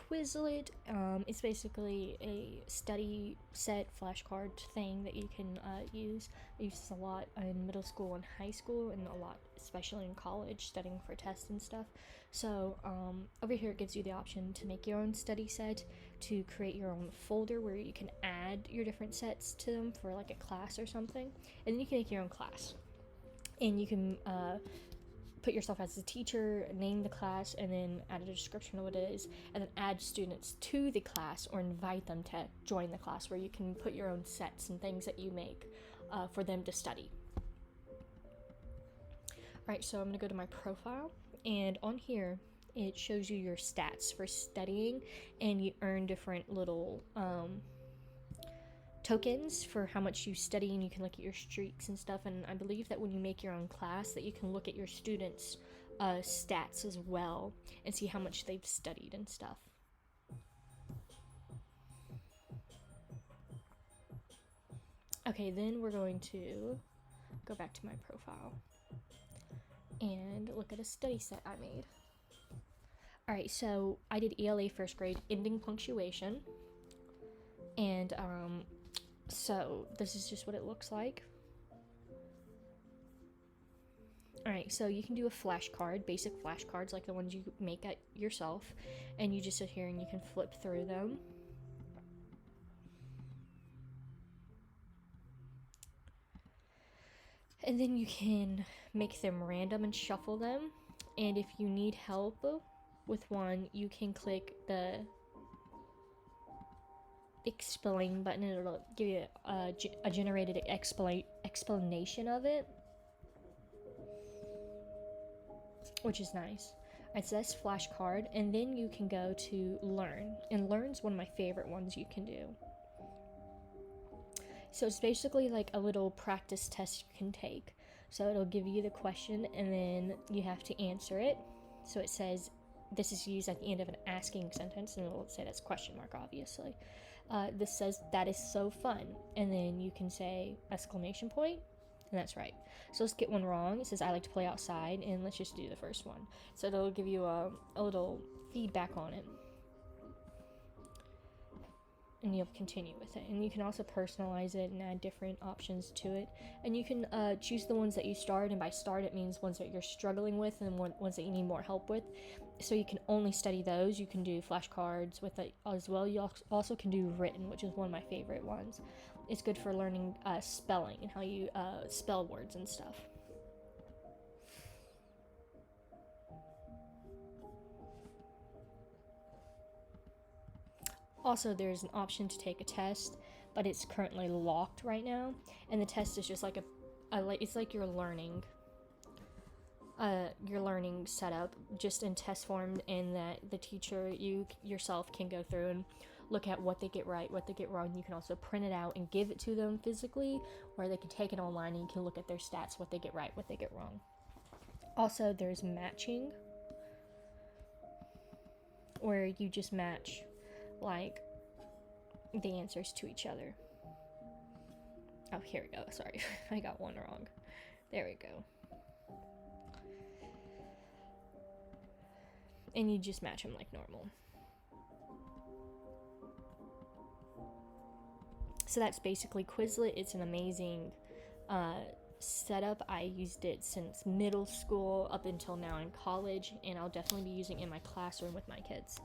Quizlet. It's basically a study set flashcard thing that you can use. I use this a lot in middle school and high school, and a lot especially in college, studying for tests and stuff. So over here it gives you the option to make your own study set, to create your own folder where you can add your different sets to them for like a class or something, and then you can make your own class. And you can put yourself as a teacher, name the class, and then add a description of what it is, and then add students to the class or invite them to join the class, where you can put your own sets and things that you make for them to study. Alright, so I'm going to go to my profile, and on here it shows you your stats for studying, and you earn different little tokens for how much you study, and you can look at your streaks and stuff. And I believe that when you make your own class, that you can look at your students' stats as well and see how much they've studied and stuff. Okay, then we're going to go back to my profile and look at a study set I made. Alright, so I did ELA first grade ending punctuation, and so this is just what it looks like. Alright, so you can do a flashcard, basic flashcards like the ones you make yourself, and you just sit here and you can flip through them. And then you can make them random and shuffle them, and if you need help with one, you can click the explain button, and it'll give you a generated explanation of it, which is nice. Alright, so that's flashcard, and then you can go to learn, and learn's one of my favorite ones you can do. So it's basically like a little practice test you can take. So it'll give you the question, and then you have to answer it. So it says, this is used at the end of an asking sentence, and it'll say that's question mark, obviously. This says, that is so fun, and then you can say exclamation point, and that's right. So let's get one wrong. It says, I like to play outside, and let's just do the first one. So it'll give you a little feedback on it, and you'll continue with it. And you can also personalize it and add different options to it, and you can choose the ones that you start, and by start it means ones that you're struggling with and ones that you need more help with. So you can only study those. You can do flashcards with it as well. You also can do written, which is one of my favorite ones. It's good for learning spelling and how you spell words and stuff. Also, there's an option to take a test, but it's currently locked right now, and the test is just like it's like your learning setup, just in test form, in that the teacher, you yourself, can go through and look at what they get right, what they get wrong. You can also print it out and give it to them physically, or they can take it online and you can look at their stats, what they get right, what they get wrong. Also, there's matching, where you just match like the answers to each other. Oh, here we go. Sorry, I got one wrong. There we go. And you just match them like normal. So that's basically Quizlet. It's an amazing setup. I used it since middle school up until now in college, and I'll definitely be using it in my classroom with my kids.